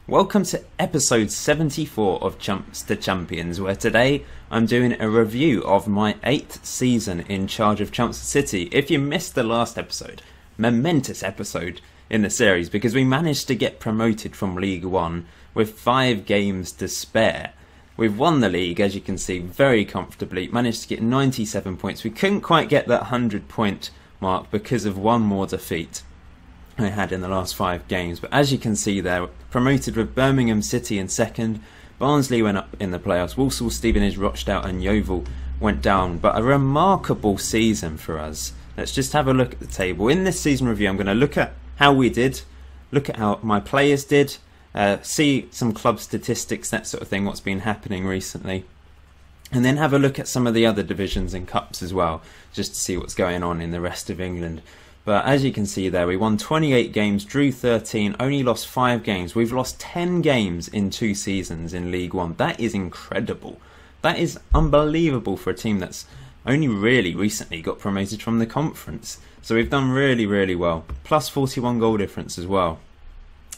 Welcome to episode 74 of Chumps to Champions, where today I'm doing a review of my 8th season in charge of Chumps City. If you missed the last episode, momentous episode in the series because we managed to get promoted from League 1 with 5 games to spare. We've won the league, as you can see, very comfortably, managed to get 97 points. We couldn't quite get that 100-point mark because of one more defeat I had in the last 5 games, but as you can see there, promoted with Birmingham City in second. Barnsley went up in the playoffs, Walsall, Stevenage, Rochdale and Yeovil went down, but a remarkable season for us. Let's just have a look at the table. In this season review I'm going to look at how we did, look at how my players did, see some club statistics, that sort of thing, what's been happening recently, and then have a look at some of the other divisions and cups as well, just to see what's going on in the rest of England. But as you can see there, we won 28 games, drew 13, only lost 5 games. We've lost 10 games in 2 seasons in League 1. That is incredible. That is unbelievable for a team that's only really recently got promoted from the conference. So we've done really, really well. Plus 41 goal difference as well.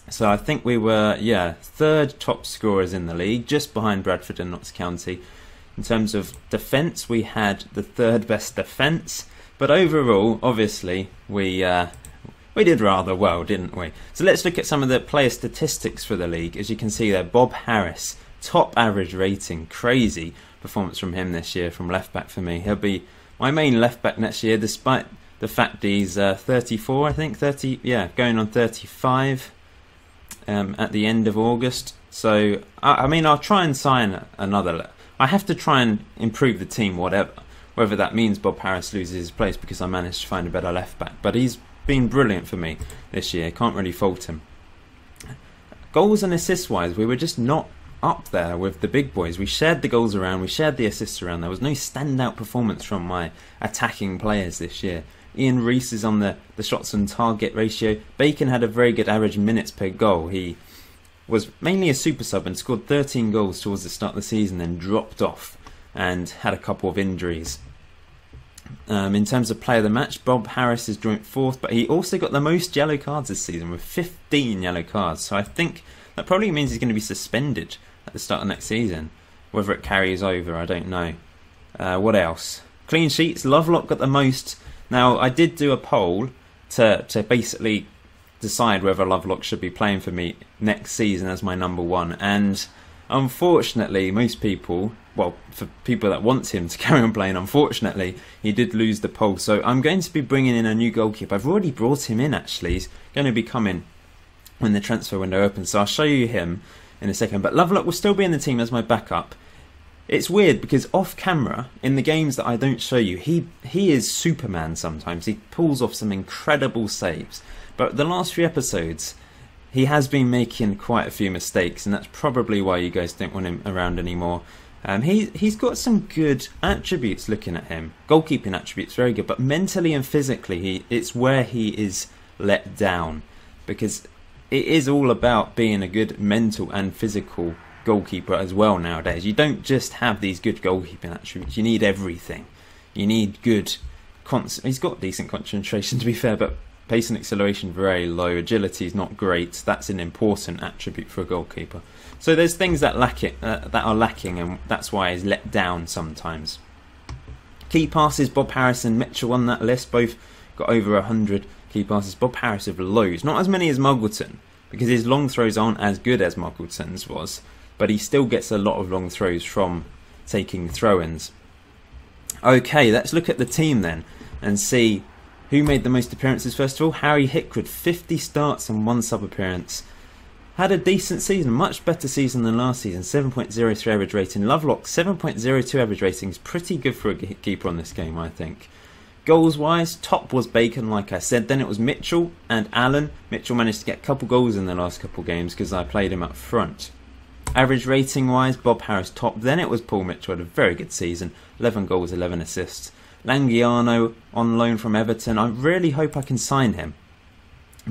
So I think we were, 3rd top scorers in the league, just behind Bradford and Notts County. In terms of defence, we had the 3rd best defence. But overall, obviously, we did rather well, didn't we? So let's look at some of the player statistics for the league. As you can see there, Bob Harris, top average rating. Crazy performance from him this year, from left-back for me. He'll be my main left-back next year, despite the fact he's 34, I think. Going on 35 at the end of August. So, I mean, I'll try and sign another. I have to try and improve the team, whatever. Whether that means Bob Harris loses his place because I managed to find a better left-back. But he's been brilliant for me this year. Can't really fault him. Goals and assists-wise, we were just not up there with the big boys. We shared the goals around, we shared the assists around. There was no standout performance from my attacking players this year. Ian Reese is on the shots on target ratio. Bacon had a very good average minutes per goal. He was mainly a super sub and scored 13 goals towards the start of the season, then dropped off and had a couple of injuries. In terms of player of the match, Bob Harris is joint 4th, but he also got the most yellow cards this season with 15 yellow cards. So I think that probably means he's going to be suspended at the start of next season. Whether it carries over, I don't know. What else? Clean sheets, Lovelock got the most. Now, I did do a poll to basically decide whether Lovelock should be playing for me next season as my number 1, and unfortunately, most people, well, for people that want him to carry on playing, unfortunately, he did lose the poll. So I'm going to be bringing in a new goalkeeper. I've already brought him in, actually. He's going to be coming when the transfer window opens. So I'll show you him in a second. But Lovelock will still be in the team as my backup. It's weird because off camera, in the games that I don't show you, he is Superman sometimes. He pulls off some incredible saves. But the last few episodes, he has been making quite a few mistakes, and that's probably why you guys don't want him around anymore. He's got some good attributes looking at him. Goalkeeping attributes, very good. But mentally and physically, it's where he is let down. Because it is all about being a good mental and physical goalkeeper as well nowadays. You don't just have these good goalkeeping attributes. You need everything. You need good... He's got decent concentration, to be fair, but pace and acceleration very low. Agility is not great. That's an important attribute for a goalkeeper. So there's things that are lacking, and that's why he's let down sometimes. Key passes, Bob Harris and Mitchell on that list. Both got over 100 key passes. Bob Harris with loads. Not as many as Muggleton, because his long throws aren't as good as Muggleton's was. But he still gets a lot of long throws from taking throw-ins. Okay, let's look at the team then and see who made the most appearances first of all. Harry Hickwood, 50 starts and 1 sub-appearance. Had a decent season, much better season than last season, 7.03 average rating. Lovelock, 7.02 average rating, is pretty good for a keeper on this game, I think. Goals-wise, top was Bacon, like I said. Then it was Mitchell and Allen. Mitchell managed to get a couple goals in the last couple of games because I played him up front. Average rating-wise, Bob Harris top. Then it was Paul Mitchell, had a very good season, 11 goals, 11 assists. Langiano on loan from Everton. I really hope I can sign him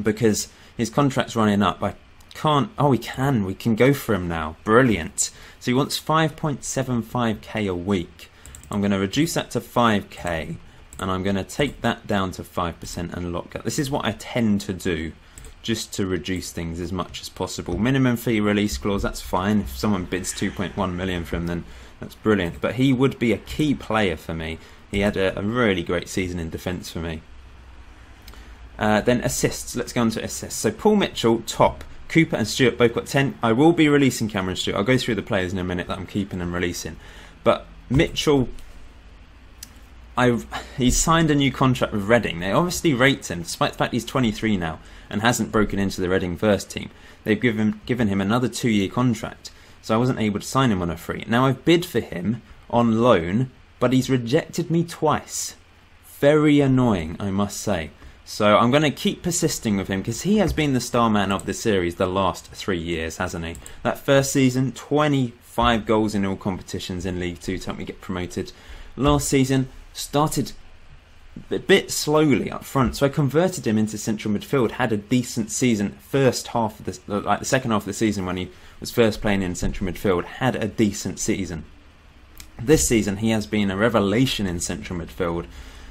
because his contract's running up. I can't. Oh, we can go for him now. Brilliant. So he wants 5.75k a week. I'm going to reduce that to 5k, and I'm going to take that down to 5% and lock that. This is what I tend to do just to reduce things as much as possible. Minimum fee release clause, that's fine. If someone bids 2.1 million for him, then that's brilliant. But he would be a key player for me. He had a really great season in defence for me. Then assists. Let's go on to assists. So Paul Mitchell, top. Cooper and Stewart both got 10. I will be releasing Cameron Stewart. I'll go through the players in a minute that I'm keeping and releasing. But Mitchell, he's signed a new contract with Reading. They obviously rate him, despite the fact he's 23 now and hasn't broken into the Reading first team. They've given him another 2-year contract, so I wasn't able to sign him on a free. Now I've bid for him on loan, but he's rejected me twice. Very annoying, I must say. So I'm going to keep persisting with him because he has been the star man of the series the last 3 years, hasn't he? That first season, 25 goals in all competitions in League 2 to help me get promoted. Last season, started a bit slowly up front, so I converted him into central midfield. Had a decent season first half of the second half of the season when he was first playing in central midfield. Had a decent season. This season he has been a revelation in central midfield.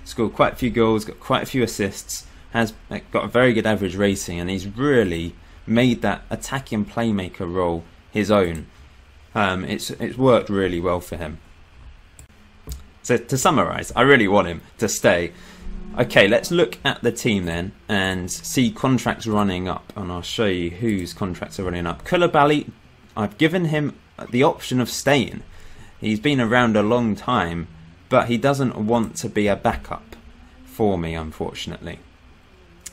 Scored quite a few goals, got quite a few assists, has got a very good average rating, and he's really made that attacking playmaker role his own. It's worked really well for him. So to summarise, I really want him to stay. Okay, let's look at the team then and see contracts running up, and I'll show you whose contracts are running up. Koulibaly, I've given him the option of staying. He's been around a long time, but he doesn't want to be a backup for me, unfortunately.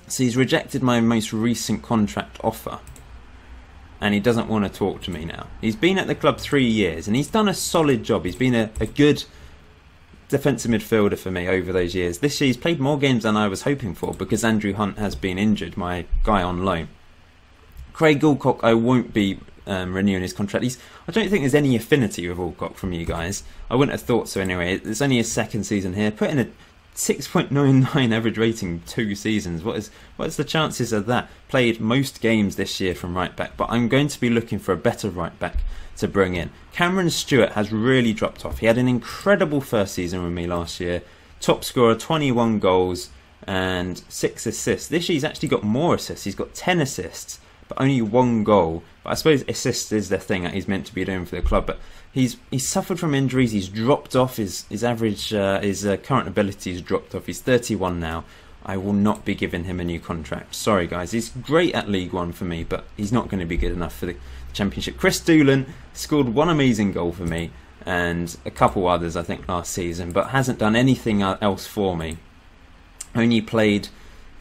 So he's rejected my most recent contract offer, and he doesn't want to talk to me now. He's been at the club 3 years, and he's done a solid job. He's been a good defensive midfielder for me over those years. This year he's played more games than I was hoping for because Andrew Hunt has been injured, my guy on loan. Craig Alcock, I won't be renewing his contract. I don't think there's any affinity with Alcock from you guys. I wouldn't have thought so anyway. It's only his second season here. Put in a 6.99 average rating 2 seasons. What is the chances of that? Played most games this year from right back, but I'm going to be looking for a better right back to bring in. Cameron Stewart has really dropped off. He had an incredible first season with me last year. Top scorer, 21 goals and 6 assists. This year he's actually got more assists. He's got 10 assists, but only 1 goal. But I suppose assists is the thing that he's meant to be doing for the club. But he's suffered from injuries. He's dropped off. His average, his current ability's dropped off. He's 31 now. I will not be giving him a new contract. Sorry, guys. He's great at League One for me, but he's not going to be good enough for the Championship. Chris Doolan scored 1 amazing goal for me and a couple others, I think, last season, but hasn't done anything else for me. Only played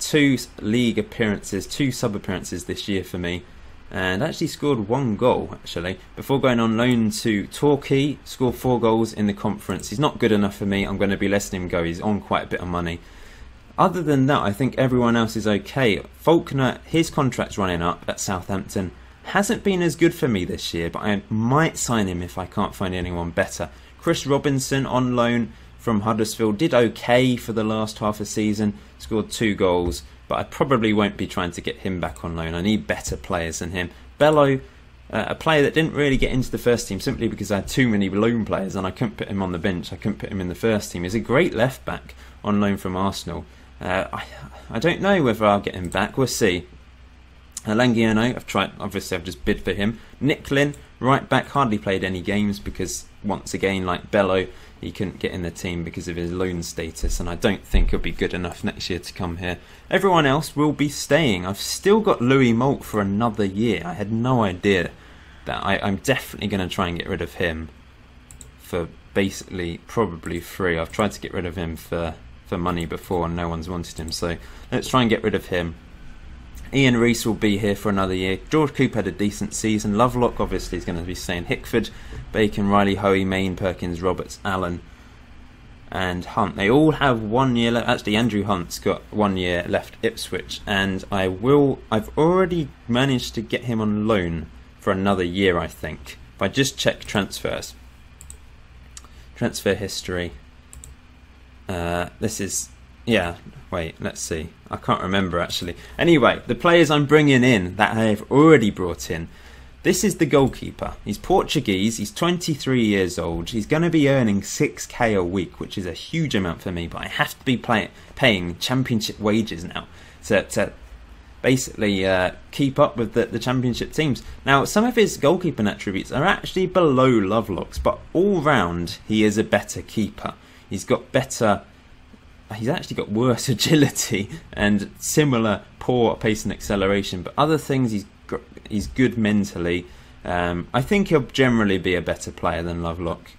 2 league appearances, 2 sub appearances this year for me, and actually scored 1 goal actually before going on loan to Torquay. Scored 4 goals in the conference. He's not good enough for me. I'm going to be letting him go. He's on quite a bit of money. Other than that, I think everyone else is okay. Faulkner, his contract's running up at Southampton. Hasn't been as good for me this year, but I might sign him if I can't find anyone better. Chris Robinson on loan from Huddersfield did okay for the last half of the season. Scored 2 goals, but I probably won't be trying to get him back on loan. I need better players than him. Bello, a player that didn't really get into the first team simply because I had too many loan players and I couldn't put him on the bench. I couldn't put him in the first team. He's a great left back on loan from Arsenal. I don't know whether I'll get him back. We'll see. Langiano, I've just bid for him. Nicklin, right back, hardly played any games because, once again, like Bello, he couldn't get in the team because of his loan status, and I don't think he'll be good enough next year to come here. Everyone else will be staying. I've still got Louis Moult for another year. I had no idea that. I'm definitely going to try and get rid of him for basically probably free. I've tried to get rid of him for money before and no one's wanted him, so let's try and get rid of him. Ian Reese will be here for another year. George Cooper had a decent season. Lovelock obviously is going to be staying. Hickford, Bacon, Riley, Hoey, Main, Perkins, Roberts, Allen and Hunt. They all have 1 year left. Actually, Andrew Hunt's got 1 year left Ipswich, and I've already managed to get him on loan for another year, I think. If I just check transfers. Transfer history. This is... Yeah, wait, let's see. I can't remember actually. Anyway, the players I'm bringing in that I have already brought in. This is the goalkeeper. He's Portuguese. He's 23 years old. He's going to be earning 6k a week, which is a huge amount for me. But I have to be paying championship wages now basically keep up with the championship teams. Now, some of his goalkeeping attributes are actually below Lovelock's, but all round he is a better keeper. He's actually got worse agility and similar poor pace and acceleration, but other things he's good mentally. I think he'll generally be a better player than Lovelock,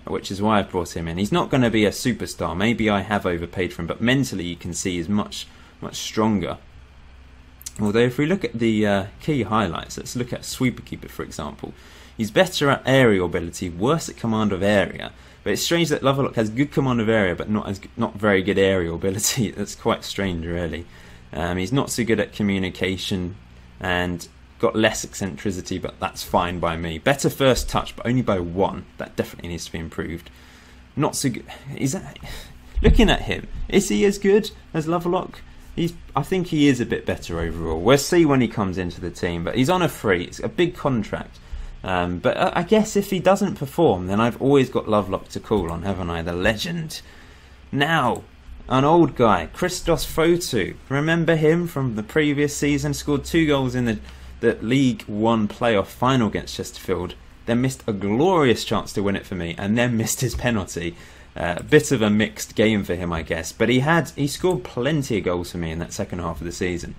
which is why I've brought him in. He's not going to be a superstar. Maybe I have overpaid for him, but mentally you can see he's much stronger. Although if we look at the key highlights, let's look at sweeper keeper, for example. He's better at aerial ability, worse at command of area. But it's strange that Lovelock has good command of area, but not very good aerial ability. That's quite strange, really. He's not so good at communication and got less eccentricity, but that's fine by me. Better first touch, but only by 1. That definitely needs to be improved. Not so good. Looking at him, is he as good as Lovelock? I think he is a bit better overall. We'll see when he comes into the team, but he's on a free. It's a big contract. But I guess if he doesn't perform, then I've always got Lovelock to call on, haven't I? The legend. Now, an old guy, Christos Fotu. Remember him from the previous season? Scored 2 goals in the League One playoff final against Chesterfield. Then missed a glorious chance to win it for me, and then missed his penalty. A bit of a mixed game for him, I guess. But he scored plenty of goals for me in that second half of the season.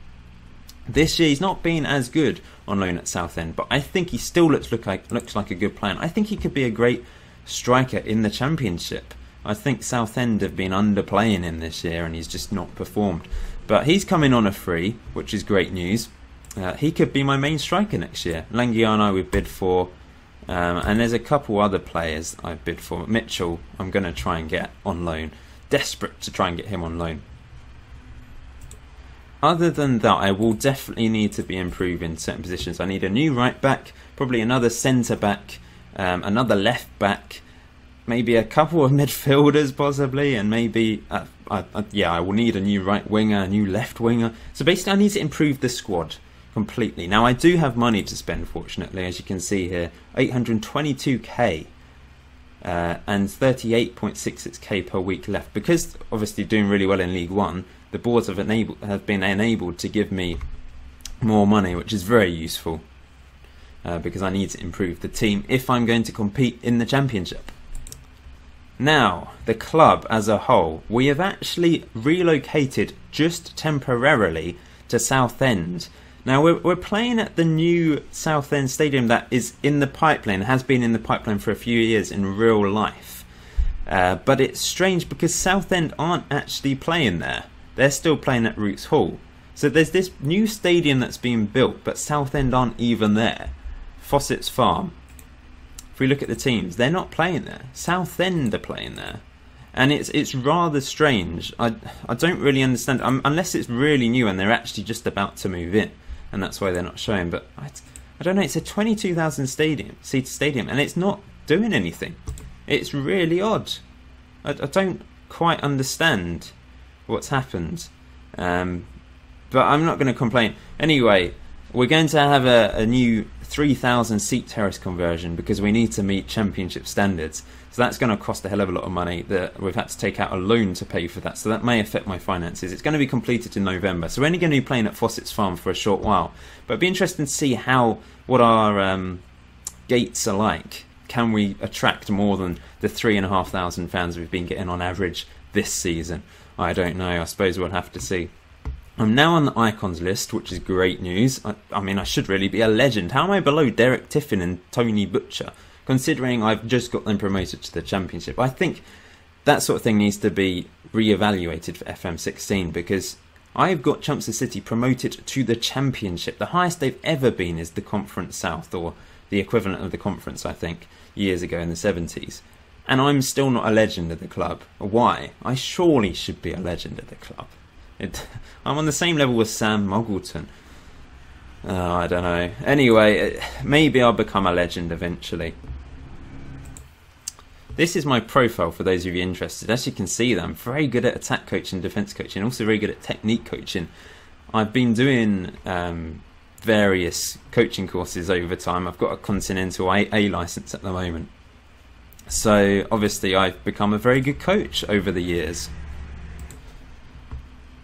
This year he's not been as good on loan at Southend, but I think he still looks like a good player. I think he could be a great striker in the Championship. I think Southend have been underplaying him this year and he's just not performed. But he's coming on a free, which is great news. He could be my main striker next year. Langiano we've bid for, and there's a couple other players I've bid for. Mitchell I'm going to try and get on loan. Desperate to try and get him on loan. Other than that, I will definitely need to be improving certain positions. I need a new right back, probably another centre back, another left back, maybe a couple of midfielders possibly, and maybe I will need a new right winger, a new left winger. So basically I need to improve the squad completely. Now I do have money to spend, fortunately, as you can see here, 822k and 38.66k per week left. Because obviously doing really well in League One, the boards have been enabled to give me more money, which is very useful because I need to improve the team if I'm going to compete in the Championship. Now, the club as a whole, we have actually relocated just temporarily to Southend. Now, we're playing at the new Southend Stadium that is in the pipeline, has been in the pipeline for a few years in real life. But it's strange because Southend aren't actually playing there. They're still playing at Roots Hall. So there's this new stadium that's being built, but Southend aren't even there. Fossett's Farm. If we look at the teams, they're not playing there. Southend are playing there. And it's rather strange. I don't really understand, unless it's really new and they're actually just about to move in. And that's why they're not showing. But I don't know, it's a 22,000 seat stadium and it's not doing anything. It's really odd. I don't quite understand what's happened, but I'm not going to complain. Anyway, we're going to have a new 3,000 seat terrace conversion because we need to meet Championship standards. So that's going to cost a hell of a lot of money. That we've had to take out a loan to pay for that, so that may affect my finances. It's going to be completed in November, so we're only going to be playing at Fossett's Farm for a short while. But it'd be interesting to see what our gates are like. Can we attract more than the 3,500 fans we've been getting on average this season? I don't know. I suppose we'll have to see. I'm now on the icons list, which is great news. I mean, I should really be a legend. How am I below Derek Tiffin and Tony Butcher, considering I've just got them promoted to the Championship? I think that sort of thing needs to be re-evaluated for FM16 because I've got Chumps City promoted to the Championship. The highest they've ever been is the Conference South, or the equivalent of the Conference, I think, years ago in the 70s. And I'm still not a legend at the club. Why? I surely should be a legend at the club. I'm on the same level with Sam Muggleton. I don't know. Anyway, maybe I'll become a legend eventually. This is my profile for those of you interested. As you can see, I'm very good at attack coaching, defence coaching, also very good at technique coaching. I've been doing various coaching courses over time. I've got a Continental A licence at the moment. So obviously I've become a very good coach over the years.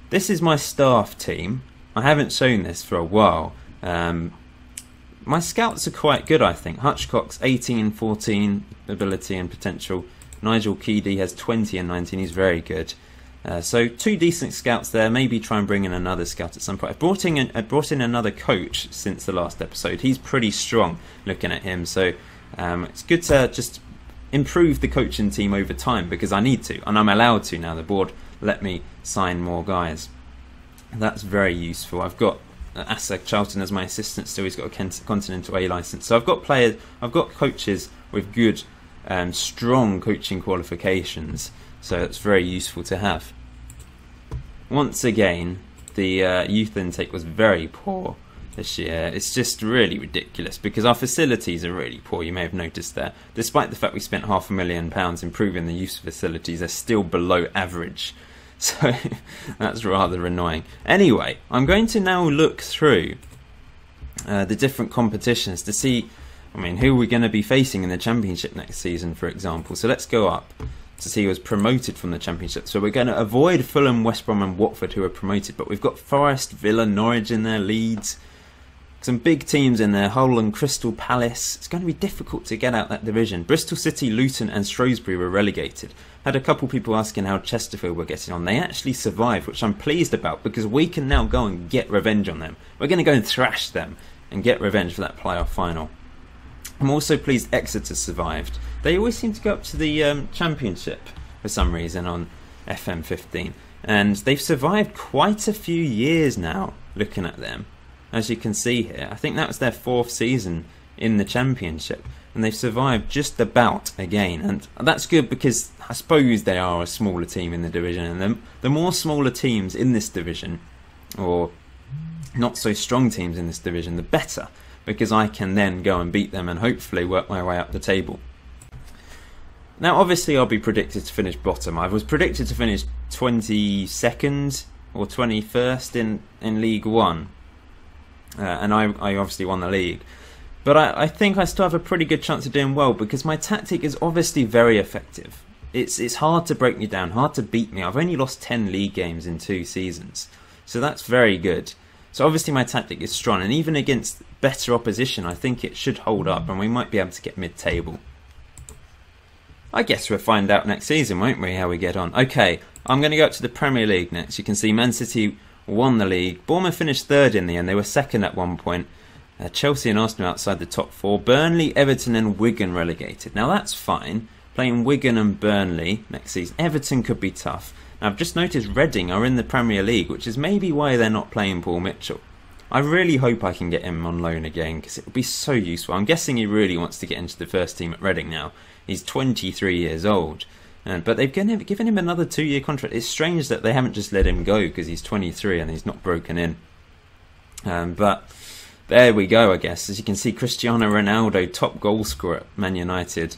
This is my staff team. I haven't shown this for a while. My scouts are quite good, I think. Hutchcock's 18, 14 ability and potential. Nigel Keedy has 20 and 19. He's very good. So 2 decent scouts there. Maybe try and bring in another scout at some point. I brought in another coach since the last episode. He's pretty strong looking at him. So it's good to just improve the coaching team over time, because I need to, and I'm allowed to now. The board let me sign more guys. That's very useful. I've got Asa Charlton as my assistant still. He's got a Continental A license. So I've got coaches with good strong coaching qualifications, so it's very useful to have. Once again, the youth intake was very poor this year. It's just really ridiculous, because our facilities are really poor. You may have noticed there. Despite the fact we spent £500,000 improving the youth facilities, they're still below average. So that's rather annoying. Anyway, I'm going to now look through the different competitions to see, who we're going to be facing in the Championship next season, for example. So let's go up to see who was promoted from the Championship. So we're going to avoid Fulham, West Brom and Watford, who are promoted, but we've got Forest, Villa, Norwich in there, Leeds. Some big teams in there, Hull and Crystal Palace. It's going to be difficult to get out that division. Bristol City, Luton and Shrewsbury were relegated. Had a couple people asking how Chesterfield were getting on. They actually survived, which I'm pleased about, because we can now go and get revenge on them. We're going to go and thrash them and get revenge for that playoff final. I'm also pleased Exeter survived. They always seem to go up to the Championship for some reason on FM15. And they've survived quite a few years now, looking at them. As you can see here, I think that was their 4th season in the Championship, and they've survived just about again, and that's good, because I suppose they are a smaller team in the division, and the more smaller teams in this division, or not so strong teams in this division, the better, because I can then go and beat them and hopefully work my way up the table. Now obviously I'll be predicted to finish bottom. I was predicted to finish 22nd or 21st in League 1. And I obviously won the league. But I think I still have a pretty good chance of doing well, because my tactic is obviously very effective. It's hard to break me down, hard to beat me. I've only lost 10 league games in 2 seasons. So that's very good. So obviously my tactic is strong, and even against better opposition I think it should hold up, and we might be able to get mid-table. I guess we'll find out next season, won't we, how we get on. Okay, I'm going to go up to the Premier League next. You can see Man City won the league. Bournemouth finished 3rd in the end. They were 2nd at one point. Chelsea and Arsenal outside the top 4. Burnley, Everton and Wigan relegated. Now that's fine. Playing Wigan and Burnley next season. Everton could be tough. Now I've just noticed Reading are in the Premier League, which is maybe why they're not playing Paul Mitchell. I really hope I can get him on loan again, because it would be so useful. I'm guessing he really wants to get into the first team at Reading now. He's 23 years old. But they've given him another 2-year contract. It's strange that they haven't just let him go, because he's 23 and he's not broken in. But there we go, I guess. As you can see, Cristiano Ronaldo, top goal scorer at Man United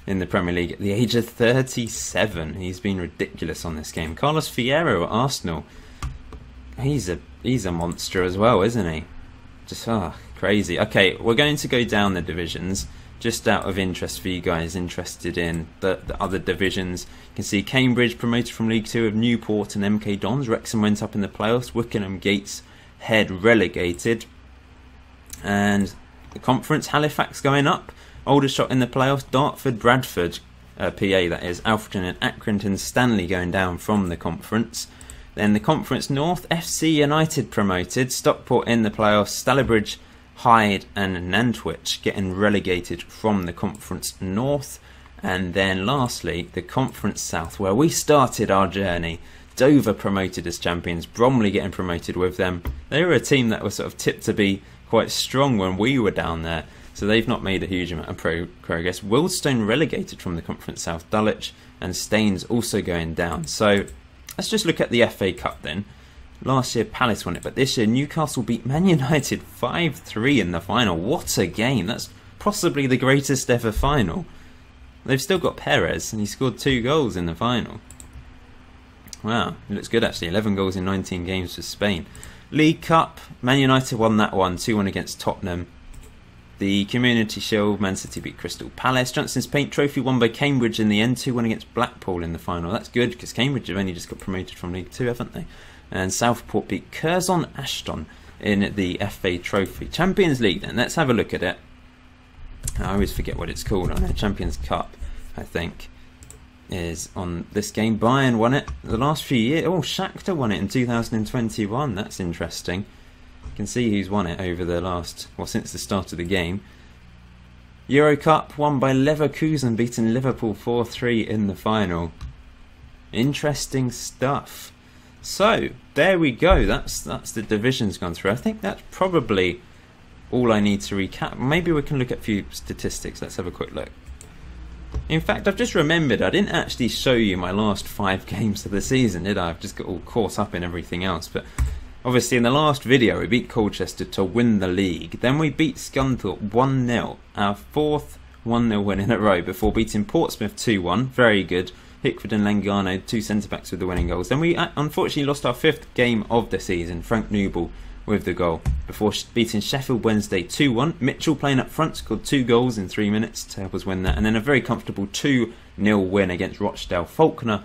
in the Premier League at the age of 37. He's been ridiculous on this game. Carlos Fierro at Arsenal. He's a monster as well, isn't he? Just crazy. Okay, we're going to go down the divisions, just out of interest for you guys interested in the other divisions. You can see Cambridge promoted from League 2 of Newport and MK Dons. Wrexham went up in the playoffs. Wickenham Gateshead relegated. And the conference, Halifax going up. Aldershot in the playoffs. Dartford, Bradford, PA that is. Alfreton and Accrington Stanley going down from the conference. Then the Conference North, FC United promoted. Stockport in the playoffs. Stalybridge, Hyde and Nantwich getting relegated from the Conference North. And then lastly, the Conference South, where we started our journey. Dover promoted as champions, Bromley getting promoted with them. They were a team that was sort of tipped to be quite strong when we were down there, so they've not made a huge amount of progress. Wealdstone relegated from the Conference South, Dulwich and Staines also going down. So let's just look at the FA Cup then. Last year Palace won it, but this year Newcastle beat Man United 5-3 in the final. What a game! That's possibly the greatest ever final. They've still got Perez, and he scored 2 goals in the final. Wow, it looks good actually. 11 goals in 19 games for Spain. League Cup, Man United won that one, 2-1 against Tottenham. The Community Shield, Man City beat Crystal Palace. Johnson's Paint Trophy won by Cambridge in the end, 2-1 against Blackpool in the final. That's good, because Cambridge have only just got promoted from League 2, haven't they? and Southport beat Curzon Ashton in the FA Trophy. Champions League then, let's have a look at it. I always forget what it's called on it. Champions Cup, I think, is on this game. Bayern won it the last few years. Oh, Shakhtar won it in 2021. That's interesting. You can see who's won it over the last, well, since the start of the game. Euro Cup won by Leverkusen, beating Liverpool 4-3 in the final. Interesting stuff. So there we go. That's the divisions gone through. I think that's probably all I need to recap. Maybe we can look at a few statistics. Let's have a quick look. In fact, I've just remembered I didn't actually show you my last 5 games of the season, did I? I've just got all caught up in everything else. But obviously in the last video we beat Colchester to win the league. Then we beat Scunthorpe 1-0, our 4th 1-0 win in a row, before beating Portsmouth 2-1. Very good. Hickford and Langano, 2 centre-backs with the winning goals. Then we unfortunately lost our 5th game of the season, Frank Newble with the goal, before beating Sheffield Wednesday 2-1. Mitchell playing up front scored 2 goals in 3 minutes to help us win that. And then a very comfortable 2-0 win against Rochdale. Faulkner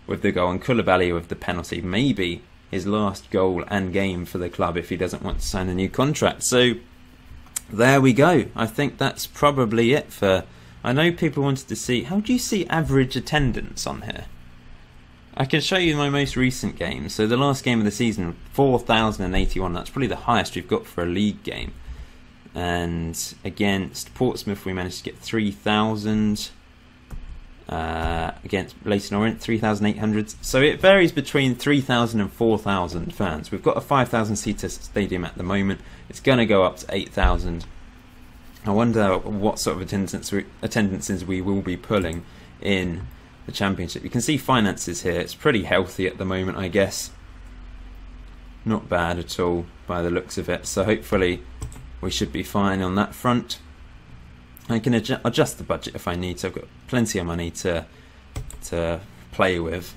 with the goal and Koulibaly with the penalty. Maybe his last goal and game for the club if he doesn't want to sign a new contract. So there we go. I think that's probably it for... I know people wanted to see... How do you see average attendance on here? I can show you my most recent game. So the last game of the season, 4,081. That's probably the highest we've got for a league game. And against Portsmouth, we managed to get 3,000. Against Leyton Orient, 3,800. So it varies between 3,000 and 4,000 fans. We've got a 5,000-seater stadium at the moment. It's going to go up to 8,000. I wonder what sort of attendances we will be pulling in the Championship. You can see finances here. It's pretty healthy at the moment, I guess. Not bad at all by the looks of it. So hopefully we should be fine on that front. I can adjust the budget if I need to. I've got plenty of money to play with.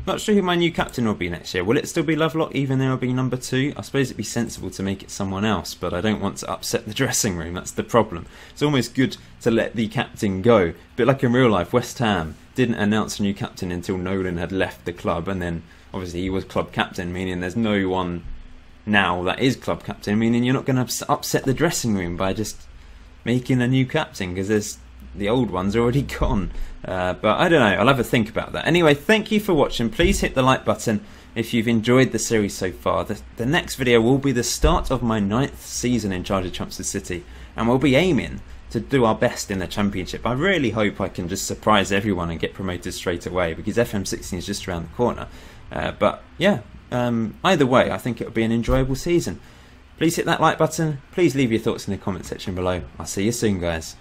Not sure who my new captain will be next year. Will it still be Lovelock even though I'll be number 2? I suppose it'd be sensible to make it someone else, but I don't want to upset the dressing room. That's the problem. It's almost good to let the captain go. A bit like in real life, West Ham didn't announce a new captain until Nolan had left the club, and then obviously he was club captain, meaning there's no one now that is club captain, meaning you're not going to upset the dressing room by just making a new captain, because there's the old one's already gone. But I don't know, I'll have a think about that. Anyway, thank you for watching. Please hit the like button if you've enjoyed the series so far. The next video will be the start of my 9th season in charge of Chumps City, and we'll be aiming to do our best in the Championship. I really hope I can just surprise everyone and get promoted straight away, because FM16 is just around the corner. But yeah, either way, I think it'll be an enjoyable season. Please hit that like button. Please leave your thoughts in the comment section below. I'll see you soon, guys.